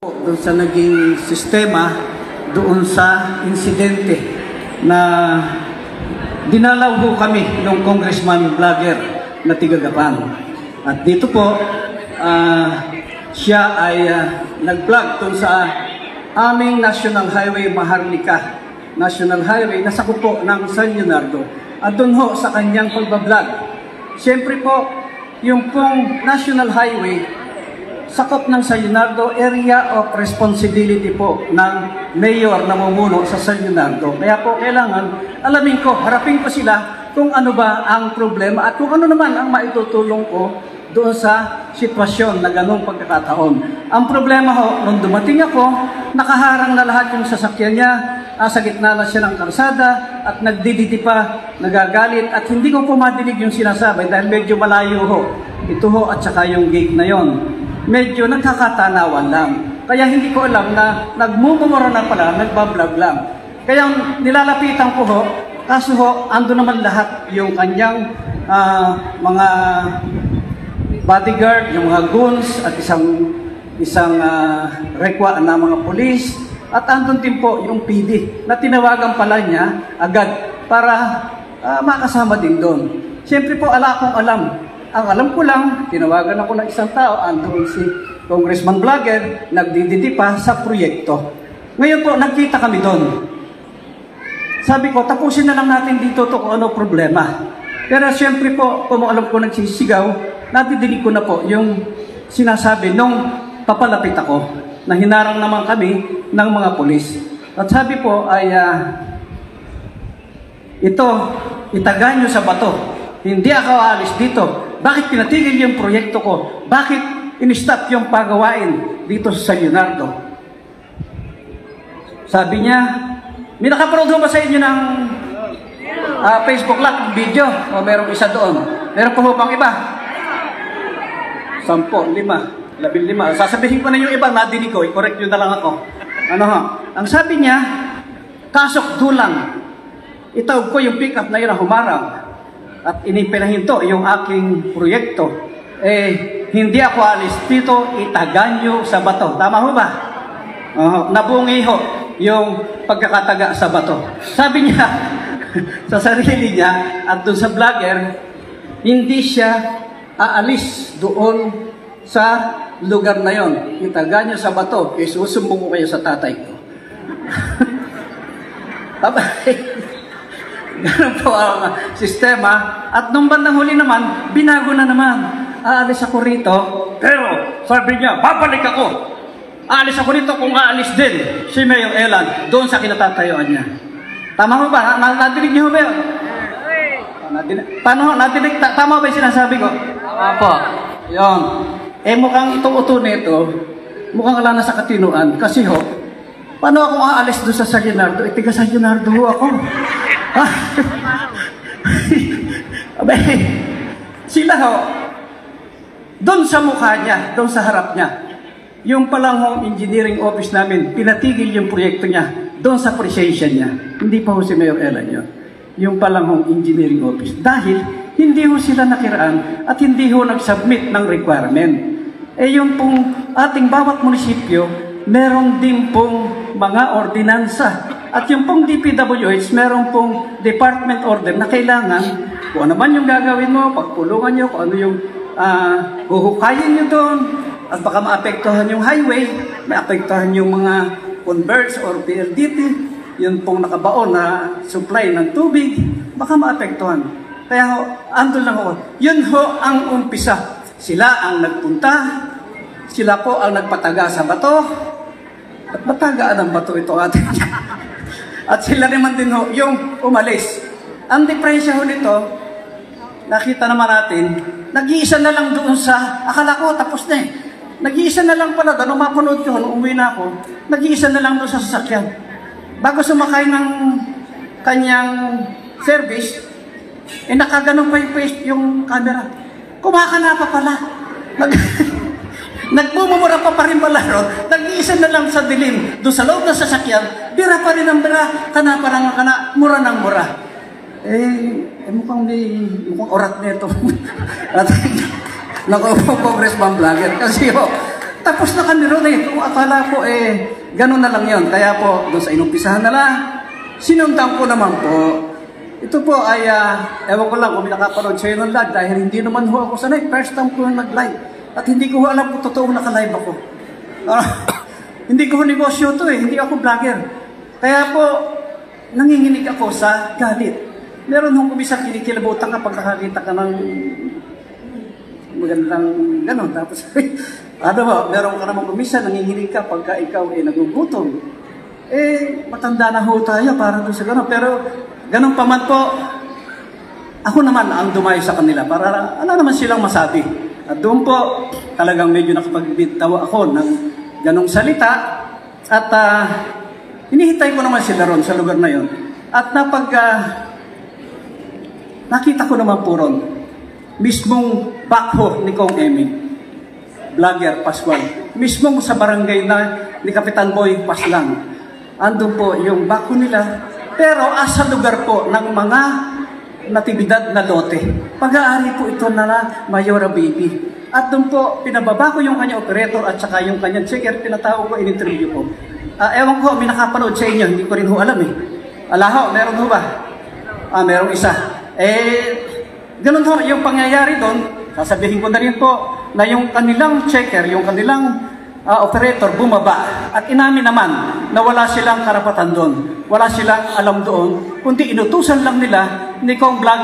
Doon sa naging sistema, doon sa insidente na dinalaw ho kami ng congressman vlogger na Tigagapan. At dito po, siya ay nag-vlog doon sa aming National Highway Maharlika. National Highway, nasakop po ng San Leonardo. At doon ho sa kanyang pagbablog. Siyempre po, yung pong National Highway, sakop ng San Leonardo, area of responsibility po ng mayor na mumuno sa San Leonardo. Kaya po kailangan, alamin ko, harapin ko sila kung ano ba ang problema at kung ano naman ang maitutulong ko doon sa sitwasyon na ganong pagkakataon. Ang problema ho, nung dumating ako, nakaharang na lahat yung sasakyan niya, sa gitna na siya ng karsada at nagdiditi pa, nagagalit at hindi ko po madinig yung sinasabi dahil medyo malayo ho. Ito ho at saka yung gate na yon. Medyo nagkakatanawan lang. Kaya hindi ko alam na nagmumura na pala, nagbablog lang. Kaya nilalapitan ko ho, kaso ho, ando naman lahat yung kanyang mga bodyguard, yung mga goons at isang rekwa na mga polis. At andun din po yung PD na tinawagan pala niya agad para makasama din doon. Siyempre po, akong alam. Ang alam ko lang, tinawagan ako ng isang tao, andun si congressman vlogger, nagdiditi pa sa proyekto. Ngayon po, nagkita kami doon. Sabi ko, tapusin na lang natin dito to kung ano problema. Pero siyempre po, kung alam ko nagsisigaw, nadidinig ko na po yung sinasabi nung papalapit ako, na hinarang naman kami ng mga pulis. At sabi po ay, ito, itaga nyo sa bato. Hindi ako aalis dito. Bakit pinatigil yung proyekto ko? Bakit in-stop yung pagawain dito sa San Leonardo? Sabi niya, may nakaprood ba sa inyo ng Facebook Live video? O merong isa doon? Meron pa ho bang iba? 10, 5, 15. Sasabihin ko na yung iba, nadinig ko, i-correct nyo na lang ako. Ano ho? Ang sabi niya, kasok dulang. Itawag ko yung pick-up na yun na humarang. At inipinahinto yung aking proyekto. Hindi ako alis dito, itagan nyo sa bato. Tama ho ba? Nabungi ho yung pagkakataga sa bato. Sabi niya, sa sarili niya, at doon sa vlogger, hindi siya aalis doon sa lugar na yon. Itaga nyo sa bato, susumbong ko kayo sa tatay ko. Ganun po ang sistema. At nung bandang huli naman, binago na naman. Aalis ako rito, pero sabi niya, babalik ako. Aalis ako rito kung aalis din si Mayor Elan doon sa kinatatayuan niya. Tama mo ba? Nadinig niyo ba yun? Paano? Nadinig? Tama ba yung sinasabi ko? Tama po. Yun. Mukhang itong uto nito, mukhang wala na sa katinuan. Kasi ho, paano ako aalis doon sa San Leonardo? Tiga San Leonardo ho ako. Abay, sila ho, doon sa mukha niya, doon sa harap niya, yung palang home engineering office namin, pinatigil yung proyekto niya, doon sa presensya niya. Hindi pa ho si Mayor Elan yun. Yung palang home engineering office. Dahil, hindi ho sila nakiraan at hindi ho nag-submit ng requirement. Yung pong ating bawat munisipyo, meron din pong mga ordinansa. At yung pong DPWH, meron pong department order na kailangan, kung ano man yung gagawin mo, pagpulungan nyo, kung ano yung huhukayin nyo doon, at baka maapektuhan yung highway, maapektuhan yung mga converts or PLDT, yun pong nakabaon na supply ng tubig, baka maapektuhan. Kaya andun lang ako. Yun ho ang umpisa. Sila ang nagpunta, sila po ang nagpataga sa bato, at matagaan ang bato ito atin. At sila naman din ho, yung umalis. Ang depresya ho nito, nakita naman natin, nag-iisa na lang doon sa, akala ko tapos na eh. Nag-iisa na lang pala, nung mapanood ko, nung umuwi na ako, nag-iisa na lang doon sa sasakyan. Bago sumakay ng kanyang service, nakaganon pa yung camera. Kumakana pa pala. Nagmumura pa rin pala, no? Nag-iisa na lang sa dilim. Doon sa loob ng sasakyan, bira pa rin ang bira, kana, mura ng mura. Mukhang orat nito. At naku, congressman vlogger. Kasi Tapos na kami ron eh. Kung akala ko ganun na lang yon. Kaya po, doon sa inumpisahan na lang, sinundan ko naman po. Ito po ay, ewan ko lang kung nakapanood sa'yo ng live dahil hindi naman ho ako sanay. First time ko nag-live. At hindi ko alam kung totoong naka-live ako. Hindi ko negosyo to eh. Hindi ako vlogger. Kaya po, nanginginig ako sa galit. Meron hong kumisang kinikilabutan kapag nakakita ka ng magandang gano'n. Tapos, ano ba, meron ka naman kumisa, nanginginig ka pagka ikaw nagugutom. Matanda na ho tayo para doon sa gano'n. Pero, gano'n pa man po, ako naman ang dumayo sa kanila para ano naman silang masabi. At doon po, talagang medyo nakapagbitaw ako ng ganong salita. At hinihintay ko naman sila ron sa lugar na yon. At nakita ko naman po ron, mismong backhoe ni Kong Eming, vlogger Pascual, mismong sa barangay na ni Kapitan Boy Paslang. Andun po yung backhoe nila, pero asa lugar po ng mga natibidad na lote. Pag-aari po ito na Mayora Baby. At doon po, pinababa ko yung kanyang operator at saka yung kanyang checker, pinatawag ko, in-interview ko. Ewan ko, may nakapanood sa inyo, hindi ko rin ho alam eh. Alaho, meron ho ba? Merong isa. Ganun ho, yung pangyayari doon, sasabihin ko na rin po, na yung kanilang checker, yung kanilang operator bumaba. At inamin naman na wala silang karapatan doon. Wala silang alam doon, kundi inutusan lang nila ni Kong Vlogger.